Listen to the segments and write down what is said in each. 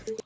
Thank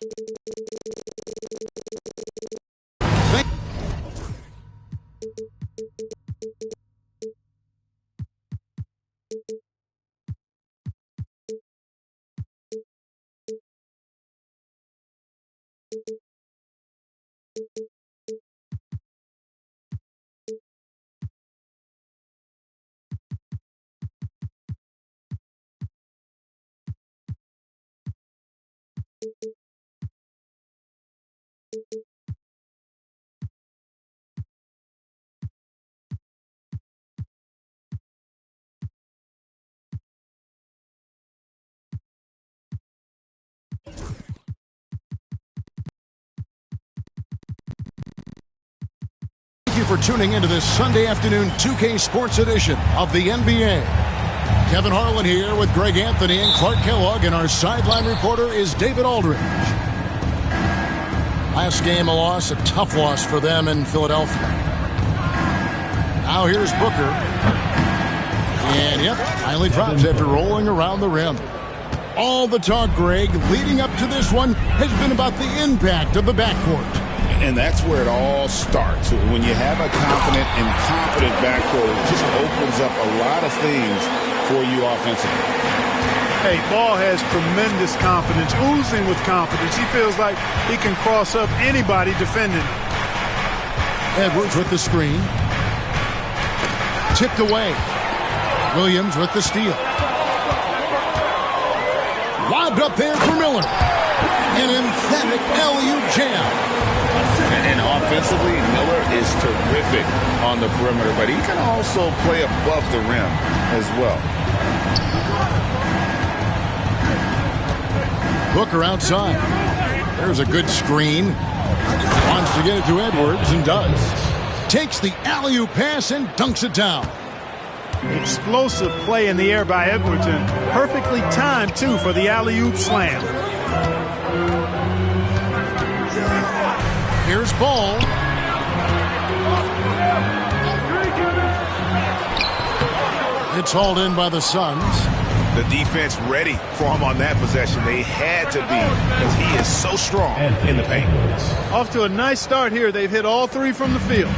you for tuning into this Sunday afternoon 2K Sports edition of the NBA. Kevin Harlan here with Greg Anthony and Clark Kellogg, and our sideline reporter is David Aldridge. Last game a loss, a tough loss for them in Philadelphia. Now here's Booker. And yep, finally drops after rolling around the rim. All the talk, Greg, leading up to this one has been about the impact of the backcourt. And that's where it all starts. When you have a confident and competent backcourt, it just opens up a lot of things for you offensively. Hey, Ball has tremendous confidence, oozing with confidence. He feels like he can cross up anybody defending. Edwards with the screen. Tipped away. Williams with the steal. Lobbed up there for Miller. An emphatic alley-oop jam. And offensively, Miller is terrific on the perimeter, but he can also play above the rim as well. Booker outside. There's a good screen. Wants to get it to Edwards and does. Takes the alley-oop pass and dunks it down. Explosive play in the air by Edwards, and perfectly timed, too, for the alley-oop slam. Here's Ball. It's hauled in by the Suns. The defense ready for him on that possession. They had to be, because he is so strong in the paint. Off to a nice start here. They've hit all three from the field.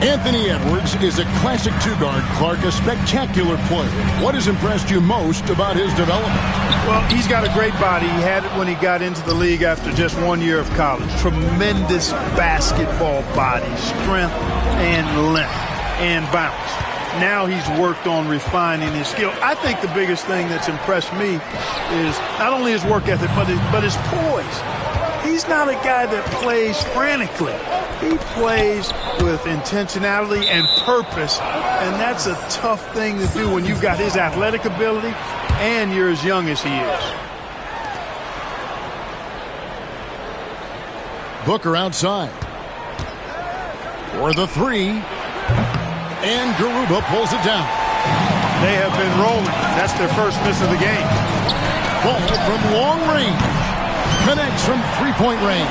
Anthony Edwards is a classic two-guard, Clark, a spectacular player. What has impressed you most about his development? Well, he's got a great body. He had it when he got into the league after just 1 year of college. Tremendous basketball body, strength and length and bounce. Now he's worked on refining his skill. I think the biggest thing that's impressed me is not only his work ethic, but his poise. He's not a guy that plays frantically. He plays with intentionality and purpose, and that's a tough thing to do when you've got his athletic ability and you're as young as he is. Booker outside. For the three. And Garuba pulls it down. They have been rolling. That's their first miss of the game. Ball from long range. Connects from three-point range.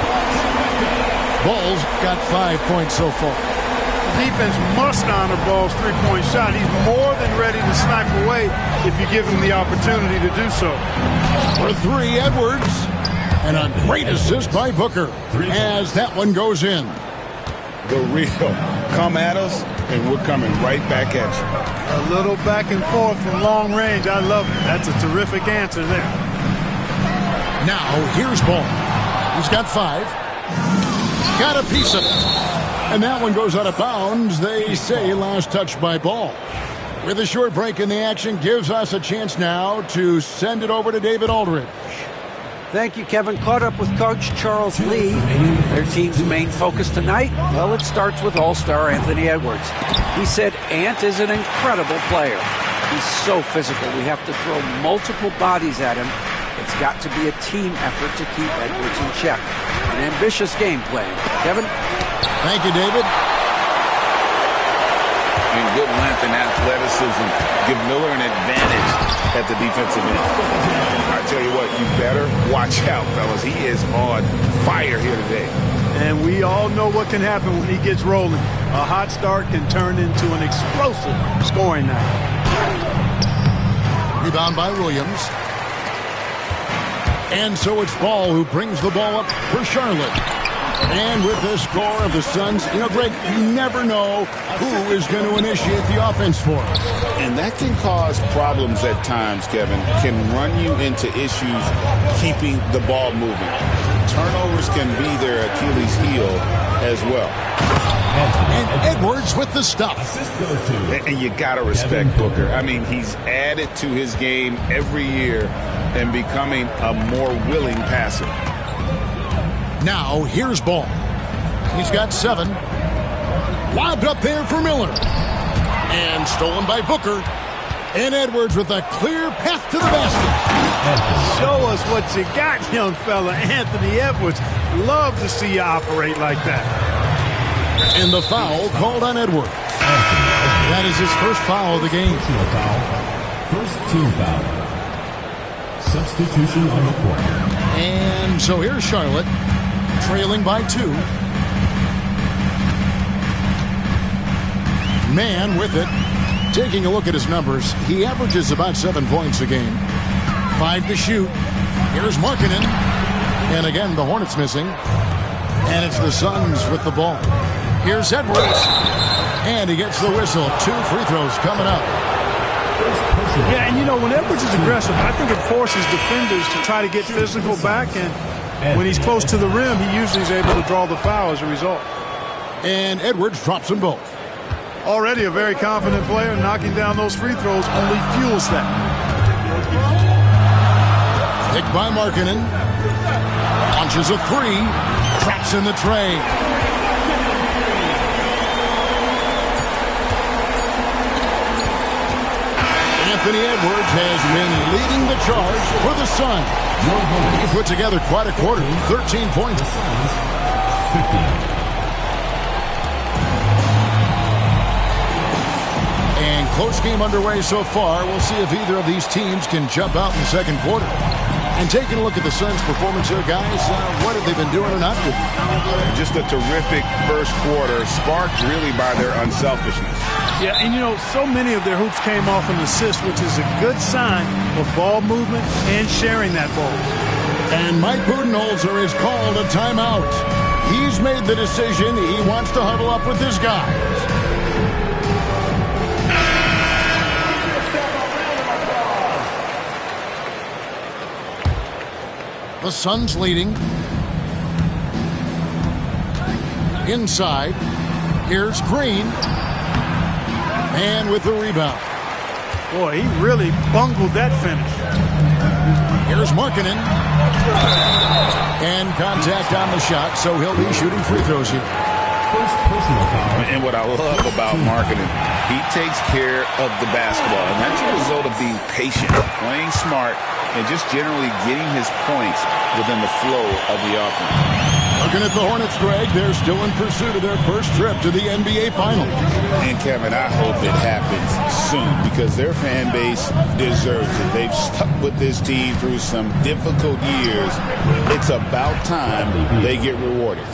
Ball's got 5 points so far. The defense must honor Ball's three-point shot. He's more than ready to snipe away if you give him the opportunity to do so. For three, Edwards. And a great assist by Booker as that one goes in. The real come at us, and we're coming right back at you. A little back and forth from long range. I love it. That's a terrific answer there. Now, here's Ball. He's got 5. Got a piece of it. And that one goes out of bounds. They say last touch by Ball. With a short break in the action, gives us a chance now to send it over to David Aldridge. Thank you, Kevin. Caught up with Coach Charles Lee. Their team's main focus tonight, well, it starts with All-Star Anthony Edwards. He said Ant is an incredible player. He's so physical. We have to throw multiple bodies at him. It's got to be a team effort to keep Edwards in check. An ambitious game plan. Kevin? Thank you, David. And good length and athleticism give Miller an advantage at the defensive end. I tell you what, you better watch out, fellas. He is on fire here today. And we all know what can happen when he gets rolling. A hot start can turn into an explosive scoring night. Rebound by Williams. And so it's Ball who brings the ball up for Charlotte. And with the score of the Suns, Greg, you never know who is going to initiate the offense for us. And that can cause problems at times, Kevin. Can run you into issues keeping the ball moving. Turnovers can be their Achilles heel as well. And Edwards with the stuff. And you got to respect Booker. I mean, he's added to his game every year and becoming a more willing passer. Now, here's Ball. He's got 7. Lobbed up there for Miller. And stolen by Booker. And Edwards with a clear path to the basket. Show us what you got, young fella. Anthony Edwards. Love to see you operate like that. And the foul called on Edwards. That is his first foul of the game. First team foul. Substitution on the court. And so here's Charlotte, trailing by 2. Man with it. Taking a look at his numbers, he averages about 7 points a game. 5 to shoot. Here's Markkanen. And again, the Hornets missing. And it's the Suns with the ball. Here's Edwards. And he gets the whistle. 2 free throws coming up. Yeah, and when Edwards is aggressive, I think it forces defenders to try to get physical back. And when he's close to the rim, he usually is able to draw the foul as a result. And Edwards drops them both. Already a very confident player. Knocking down those free throws only fuels that. Picked by Markkanen. Launches a 3. Traps in the tray. Anthony Edwards has been leading the charge for the Suns. He put together quite a quarter. 13 points. 15. And close game underway so far. We'll see if either of these teams can jump out in the second quarter. And taking a look at the Suns' performance here, guys, what have they been doing or not doing? Just a terrific first quarter, sparked really by their unselfishness. Yeah, and so many of their hoops came off an assist, which is a good sign of ball movement and sharing that ball. And Mike Budenholzer has called a timeout. He's made the decision. He wants to huddle up with his guys. The Suns leading. Inside. Here's Green. And with the rebound. Boy, he really bungled that finish. Here's Markkanen. And contact on the shot, so he'll be shooting free throws here. And what I love about Markkanen, he takes care of the basketball. And that's a result of being patient, playing smart, and just generally getting his points within the flow of the offense. Looking at the Hornets, Greg, they're still in pursuit of their first trip to the NBA Finals. And, Kevin, I hope it happens soon because their fan base deserves it. They've stuck with this team through some difficult years. It's about time they get rewarded.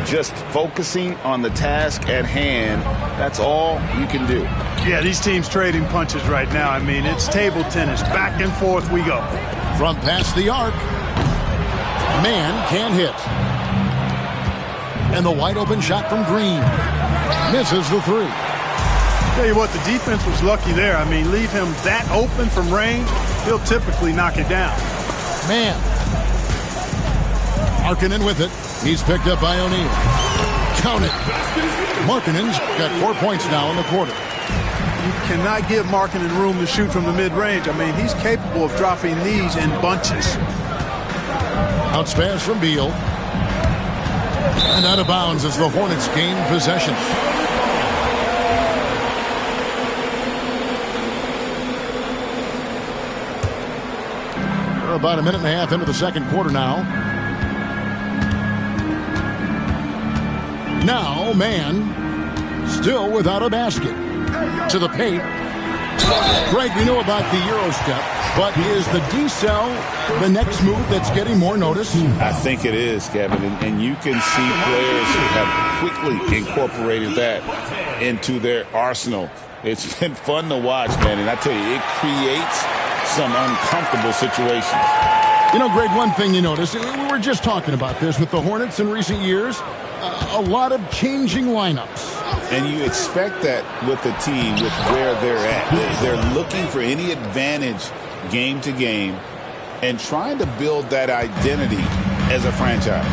Just focusing on the task at hand, that's all you can do. Yeah, these teams trading punches right now. I mean, it's table tennis. Back and forth we go. From past the arc. Man can't hit. And the wide open shot from Green. Misses the 3. Tell you what, the defense was lucky there. I mean, leave him that open from range, he'll typically knock it down. Man. Markkanen with it. He's picked up by O'Neal. Count it. Markkanen's got 4 points now in the quarter. You cannot give Markkanen room to shoot from the mid-range. I mean, he's capable of dropping these in bunches. Outspares from Beal. And out of bounds as the Hornets gain possession. We're about a minute and a half into the second quarter now. Now, Man, still without a basket. To the paint. Greg, we know about the Euro step, but is the D-cell the next move that's getting more notice? I think it is, Kevin, and you can see players who have quickly incorporated that into their arsenal. It's been fun to watch, man, and I tell you, it creates some uncomfortable situations. You know, Greg, one thing you notice, we were just talking about this with the Hornets in recent years, a lot of changing lineups. And you expect that with the team, with where they're at. They're looking for any advantage game to game and trying to build that identity as a franchise.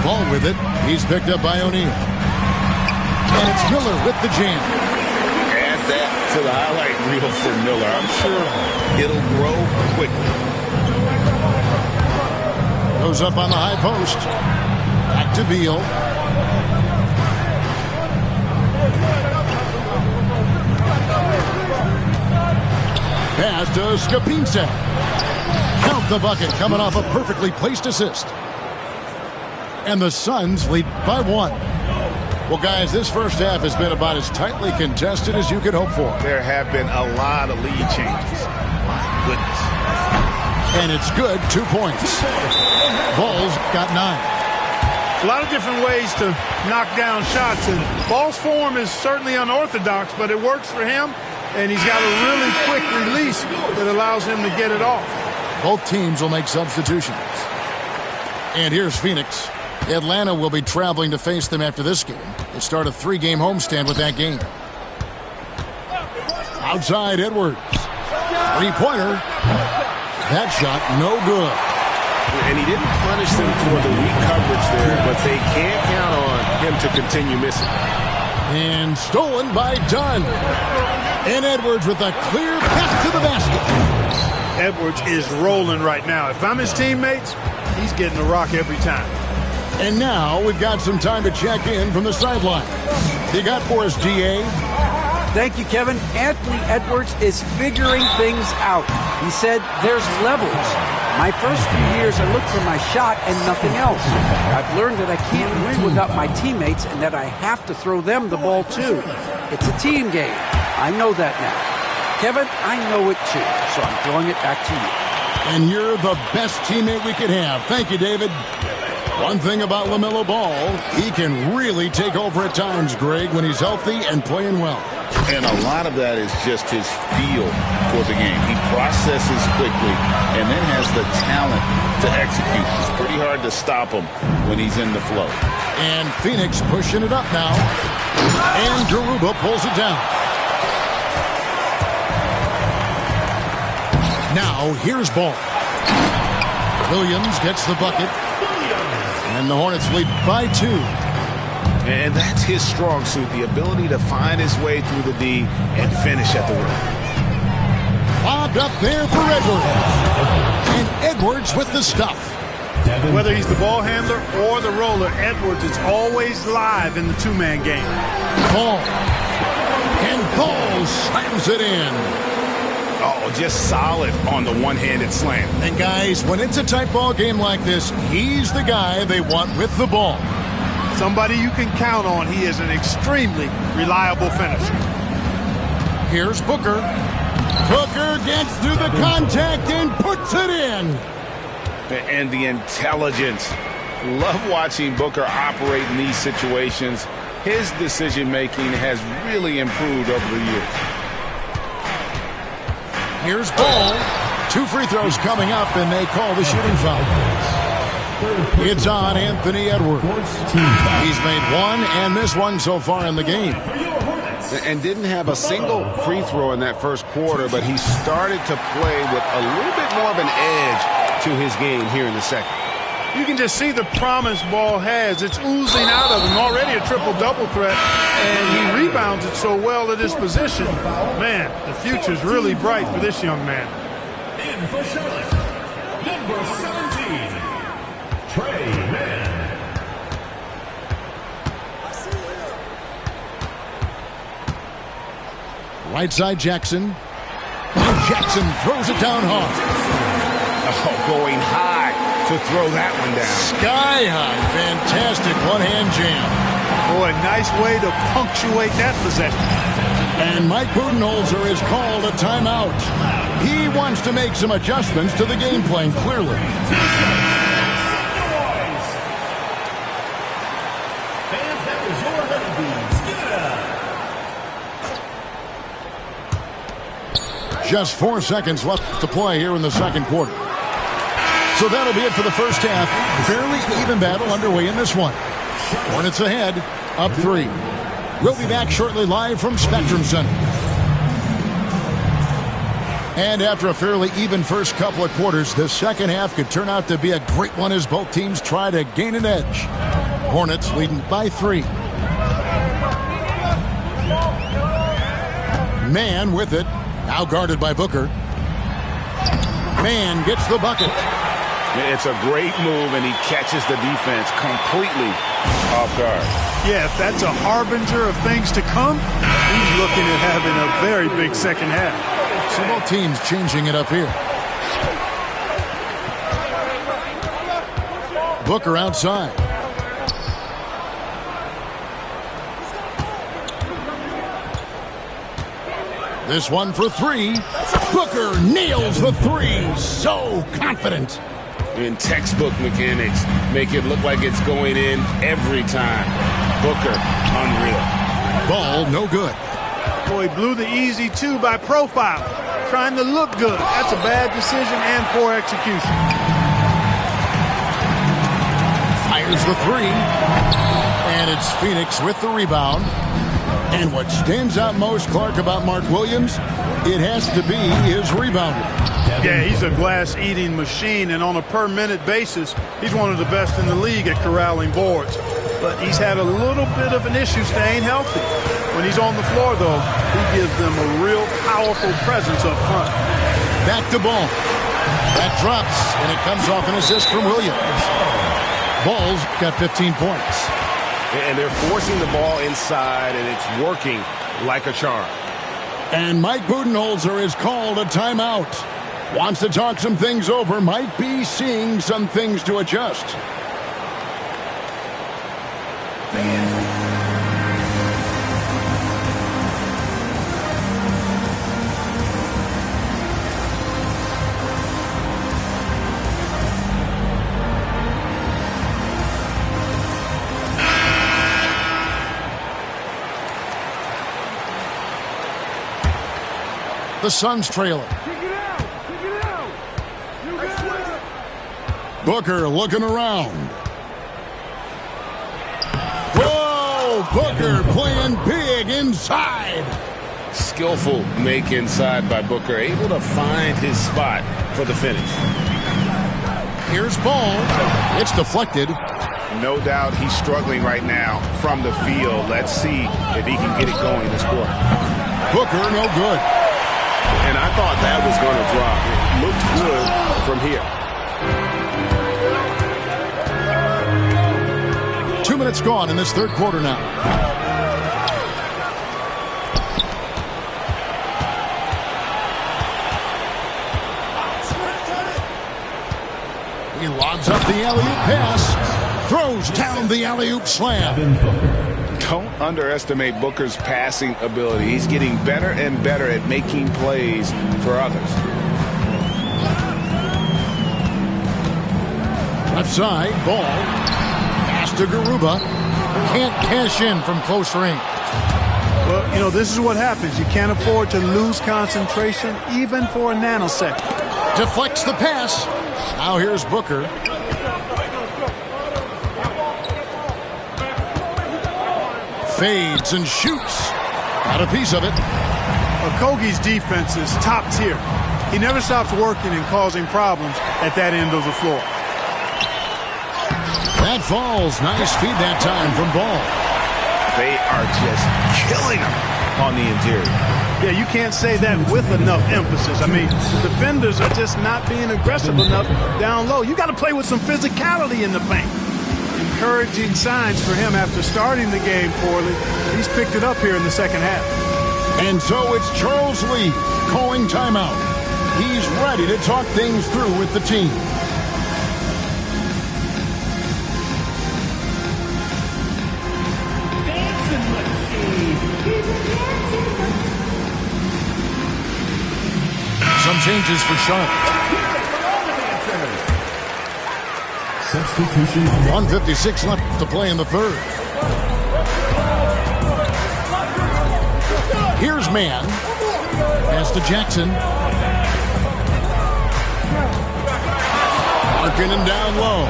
Ball with it. He's picked up by O'Neal. And it's Miller with the jam. Add that to the highlight reel for Miller. I'm sure it'll grow quickly. Goes up on the high post. Back to Beal. Pass to Skapinsa. Count the bucket coming off a perfectly placed assist. And the Suns lead by 1. Well, guys, this first half has been about as tightly contested as you could hope for. There have been a lot of lead changes. My goodness. And it's good. 2 points. Bulls got 9. A lot of different ways to knock down shots, and Ball's form is certainly unorthodox, but it works for him, and he's got a really quick release that allows him to get it off. Both teams will make substitutions. And here's Phoenix. Atlanta will be traveling to face them after this game. They start a 3-game homestand with that game. Outside, Edwards. 3-pointer. That shot, no good. And he didn't punish them for the weak coverage there, but they can't count on him to continue missing. And stolen by Dunn. And Edwards with a clear pass to the basket. Edwards is rolling right now. If I'm his teammates, he's getting the rock every time. And now we've got some time to check in from the sideline. You got for us, DA? Thank you, Kevin. Anthony Edwards is figuring things out. He said there's levels. My first few years, I looked for my shot and nothing else. I've learned that I can't win without my teammates and that I have to throw them the ball too. It's a team game. I know that now. Kevin, I know it too, so I'm throwing it back to you. And you're the best teammate we could have. Thank you, David. One thing about LaMelo Ball, he can really take over at times, Greg, when he's healthy and playing well. And a lot of that is just his feel for the game. He processes quickly and then has the talent to execute. It's pretty hard to stop him when he's in the flow. And Phoenix pushing it up now. And Garuba pulls it down. Now, here's Ball. Williams gets the bucket. And the Hornets lead by 2. And that's his strong suit, the ability to find his way through the D and finish at the rim. Lobbed up there for Edwards. And Edwards with the stuff. Whether he's the ball handler or the roller, Edwards is always live in the two-man game. Ball. And Ball slams it in. Oh, just solid on the one-handed slam. And guys, when it's a tight ball game like this, he's the guy they want with the ball. Somebody you can count on. He is an extremely reliable finisher. Here's Booker. Booker gets through the contact and puts it in. And the intelligence. Love watching Booker operate in these situations. His decision-making has really improved over the years. Here's Ball. 2 free throws coming up, and they call the shooting foul. It's on Anthony Edwards. He's made 1 and missed 1 so far in the game. And didn't have a single free throw in that first quarter, but he started to play with a little bit more of an edge to his game here in the second. You can just see the promise Ball has. It's oozing out of him. Already a triple-double threat, and he rebounds it so well at his position. Man, the future's really bright for this young man. In for Charlotte, number 17, Trey Mann. Right side Jackson. And Jackson throws it down hard. Oh, going high to throw that one down. Sky high. Fantastic one-hand jam. Boy, nice way to punctuate that possession. And Mike Budenholzer is called a timeout. He wants to make some adjustments to the game plan, clearly. Just 4 seconds left to play here in the second quarter. So that'll be it for the first half. Fairly even battle underway in this one. Hornets ahead, up 3. We'll be back shortly live from Spectrum Center. And after a fairly even first couple of quarters, the second half could turn out to be a great one as both teams try to gain an edge. Hornets leading by 3. Mann with it. Now guarded by Booker. Mann gets the bucket. It's a great move, and he catches the defense completely off guard. Yeah, if that's a harbinger of things to come, he's looking at having a very big second half. So both teams changing it up here. Booker outside. This one for 3. Booker nails the 3. So confident. In textbook mechanics, make it look like it's going in every time. Booker, unreal. Ball, no good. Boy, he blew the easy 2 by profile. Trying to look good. That's a bad decision and poor execution. Fires the 3. And it's Phoenix with the rebound. And what stands out most, Clark, about Mark Williams, it has to be his rebounding. Yeah, he's a glass-eating machine, and on a per-minute basis, he's one of the best in the league at corralling boards. But he's had a little bit of an issue staying healthy. When he's on the floor, though, he gives them a real powerful presence up front. Back to Ball. That drops, and it comes off an assist from Williams. Ball's got 15 points. And they're forcing the ball inside, and it's working like a charm. And Mike Budenholzer is called a timeout. Wants to talk some things over. Might be seeing some things to adjust. The Suns trailing. Booker looking around. Whoa! Booker playing big inside. Skillful make inside by Booker. Able to find his spot for the finish. Here's Ball. It's deflected. No doubt he's struggling right now from the field. Let's see if he can get it going this quarter. Booker, no good. And I thought that was going to drop. It looked good from here. 2 minutes gone in this third quarter now. He lobs up the alley-oop pass. Throws down the alley-oop slam. Don't underestimate Booker's passing ability. He's getting better and better at making plays for others. Left side, Ball. Pass to Garuba. Can't cash in from close range. Well, you know, this is what happens. You can't afford to lose concentration even for a nanosecond. Deflects the pass. Now here's Booker. Fades and shoots. Got a piece of it. Okogie's defense is top tier. He never stops working and causing problems at that end of the floor. That falls. Nice feed that time from Ball. They are just killing him on the interior. Yeah, you can't say that with enough emphasis. I mean, defenders are just not being aggressive enough down low. You got to play with some physicality in the paint. Encouraging signs for him after starting the game poorly. He's picked it up here in the second half. And so it's Charles Lee calling timeout. He's ready to talk things through with the team. Some changes for Charlotte. Substitution. 1:56 left to play in the third. Here's Mann. Pass to Jackson. Markkanen down low.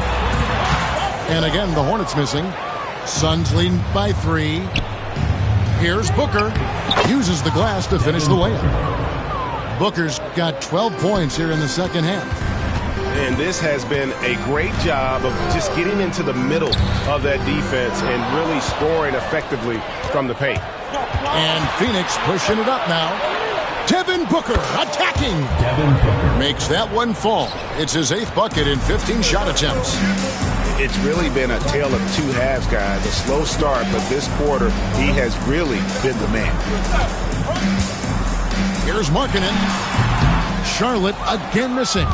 And again, the Hornets missing. Suns leading by 3. Here's Booker. Uses the glass to finish the layup. Booker's got 12 points here in the second half. And this has been a great job of just getting into the middle of that defense and really scoring effectively from the paint. And Phoenix pushing it up now. Devin Booker attacking. Devin Booker makes that one fall. It's his 8th bucket in 15 shot attempts. It's really been a tale of two halves, guys. A slow start, but this quarter, he has really been the man. Here's Markkanen. Charlotte again missing.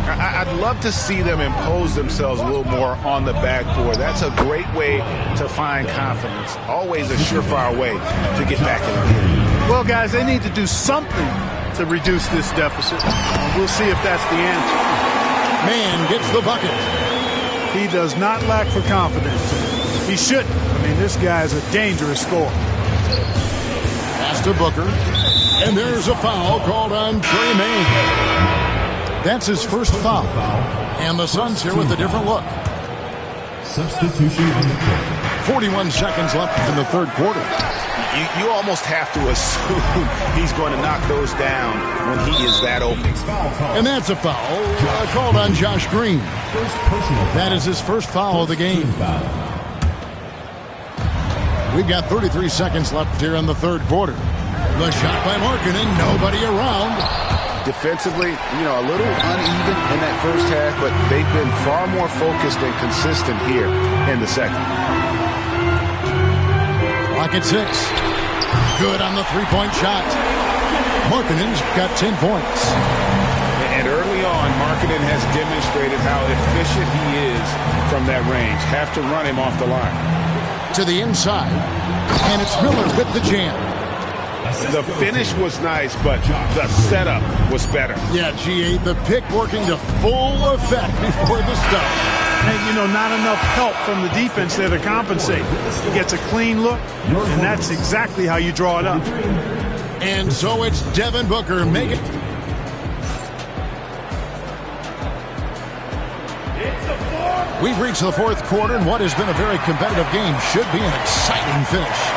I'd love to see them impose themselves a little more on the backboard. That's a great way to find confidence. Always a surefire way to get back in the game. Well, guys, they need to do something to reduce this deficit. We'll see if that's the answer. Man gets the bucket. He does not lack for confidence. He shouldn't. I mean, this guy is a dangerous scorer. Pass to Booker. And there's a foul called on Trey Mann. That's his first foul. And the Suns here with a different look. substitution on the court. 41 seconds left in the third quarter. You almost have to assume he's going to knock those down when he is that open. And that's a foul called on Josh Green. That is his first foul of the game. We've got 33 seconds left here in the third quarter. The shot by Markkanen, nobody around. Defensively, a little uneven in that first half, but they've been far more focused and consistent here in the second. Clock at 6. Good on the three-point shot. Markkanen's got 10 points. And early on, Markkanen has demonstrated how efficient he is from that range. Have to run him off the line. To the inside. And it's Miller with the jam. The finish was nice, but the setup was better. Yeah, G8, the pick working to full effect before the stop. And, not enough help from the defense there to compensate. He gets a clean look, and that's exactly how you draw it up. And so it's Devin Booker making it. We've reached the fourth quarter, and what has been a very competitive game should be an exciting finish.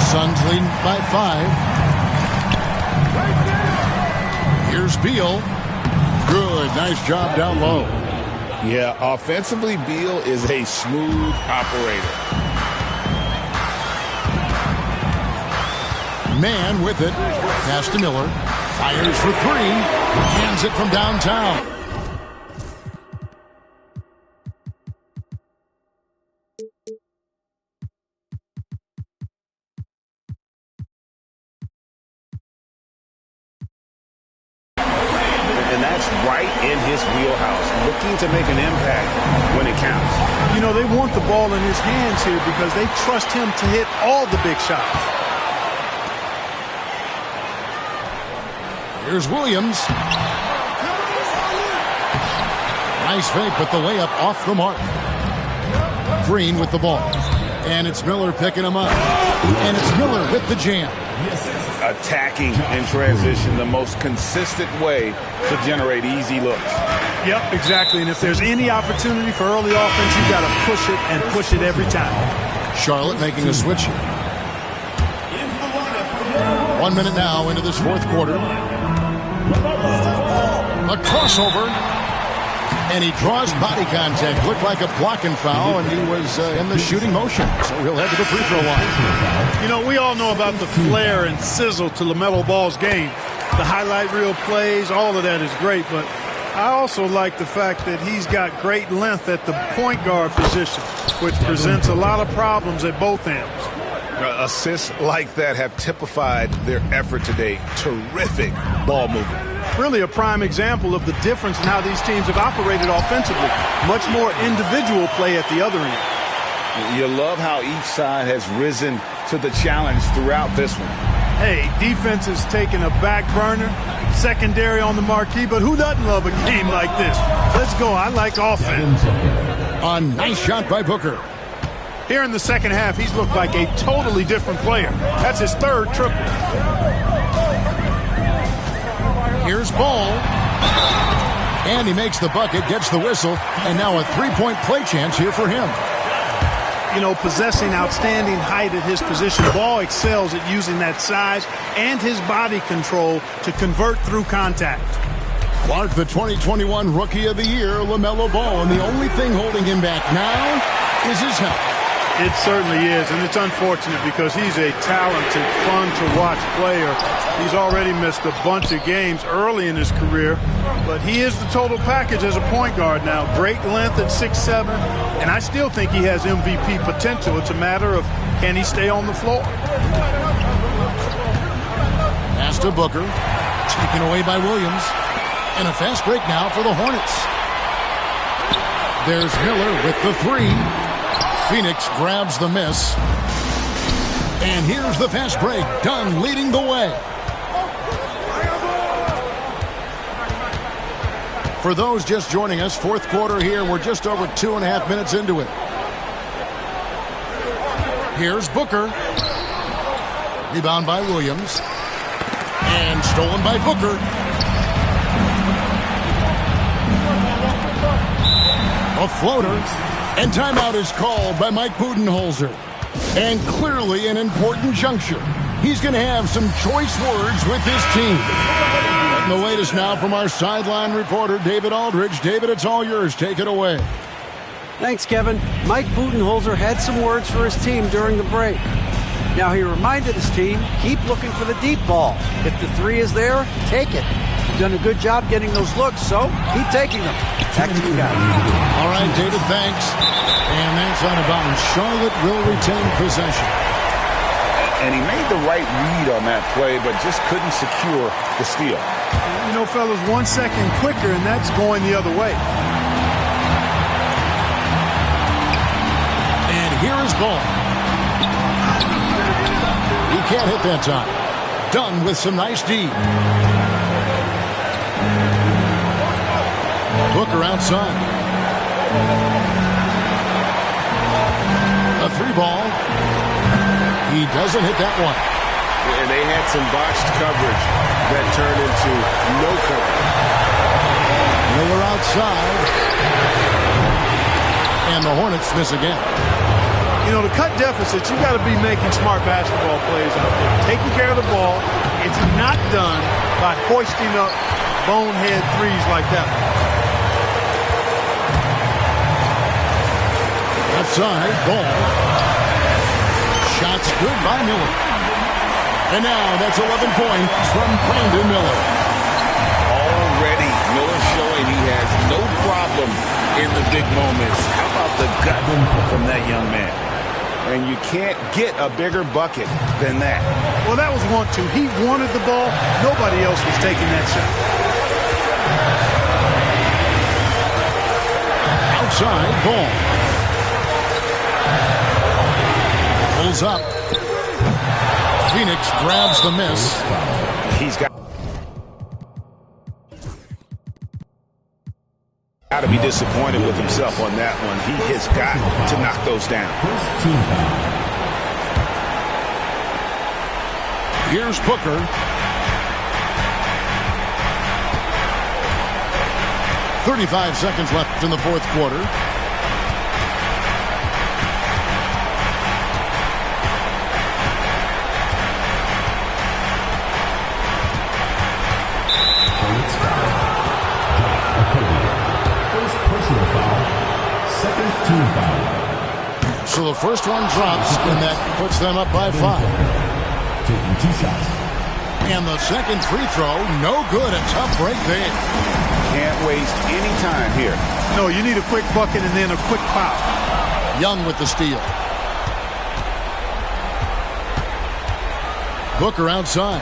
Suns leading by 5. Here's Beal. Good, nice job down low. Yeah, offensively, Beal is a smooth operator. Man with it. Pass to Miller. Fires for 3. Cans it from downtown. In his wheelhouse, looking to make an impact when it counts. They want the ball in his hands here because they trust him to hit all the big shots. Here's Williams. Nice fake, but the layup off the mark. Green with the ball. And it's Miller picking him up. And it's Miller with the jam. Attacking in transition, the most consistent way to generate easy looks. Yep, exactly. And if there's any opportunity for early offense, you got to push it and push it every time. Charlotte making a switch here. 1 minute now into this fourth quarter. A crossover. And he draws body contact. Looked like a blocking foul, and he was in the shooting motion. So he'll head to the free throw line. We all know about the flair and sizzle to LaMelo Ball's game. The highlight reel plays, all of that is great. But I also like the fact that he's got great length at the point guard position, which presents a lot of problems at both ends. Assists like that have typified their effort today. Terrific ball movement. Really a prime example of the difference in how these teams have operated offensively. Much more individual play at the other end. You love how each side has risen to the challenge throughout this one. Hey, defense is taking a back burner, secondary on the marquee, but who doesn't love a game like this? Let's go. I like offense. A nice shot by Booker. Here in the second half, he's looked like a totally different player. That's his third triple. Here's Ball. And he makes the bucket, gets the whistle, and now a three-point play chance here for him. You know, possessing outstanding height at his position, Ball excels at using that size and his body control to convert through contact. Clark, the 2021 Rookie of the Year, LaMelo Ball, and the only thing holding him back now is his health. It certainly is, and it's unfortunate because he's a talented, fun-to-watch player. He's already missed a bunch of games early in his career, but he is the total package as a point guard now. Great length at 6'7", and I still think he has MVP potential. It's a matter of can he stay on the floor. Pass to Booker, taken away by Williams. And a fast break now for the Hornets. There's Miller with the three. Phoenix grabs the miss. And here's the fast break. Dunn leading the way. For those just joining us, fourth quarter here. We're just over 2.5 minutes into it. Here's Booker. Rebound by Williams. And stolen by Booker. A floater, and timeout is called by Mike Budenholzer. And clearly an important juncture. He's going to have some choice words with his team. And the latest now from our sideline reporter, David Aldridge. David, it's all yours. Take it away. Thanks, Kevin. Mike Budenholzer had some words for his team during the break. Now he reminded his team, keep looking for the deep ball. If the three is there, take it. You've done a good job getting those looks, so keep taking them. Back to you guys. All right, David, thanks. And that's out of bounds. Charlotte will retain possession. And he made the right read on that play, but just couldn't secure the steal. You know, fellas, 1 second quicker, and that's going the other way. And here is Ball. He can't hit that time. Dunn with some nice D. Booker outside. A three ball. He doesn't hit that one. And they had some botched coverage that turned into no coverage. Miller outside. And the Hornets miss again. You know, to cut deficits, you got to be making smart basketball plays out there. Taking care of the ball. It's not done by hoisting up bonehead threes like that. Outside, Ball. Shots good by Miller. And now that's 11 points from Brandon Miller. Already, Miller showing he has no problem in the big moments. How about the gut from that young man? And you can't get a bigger bucket than that. Well, that was 1-2. He wanted the ball. Nobody else was taking that shot. Outside, Ball. Pulls up. Phoenix grabs the miss. He's got to be disappointed with himself on that one. He has got to knock those down. Here's Booker. .35 seconds left in the fourth quarter. So the first one drops, and that puts them up by 5. Taking 2 shots. And the second free throw, no good. A tough break there. Can't waste any time here. No, you need a quick bucket and then a quick foul. Young with the steal. Booker outside.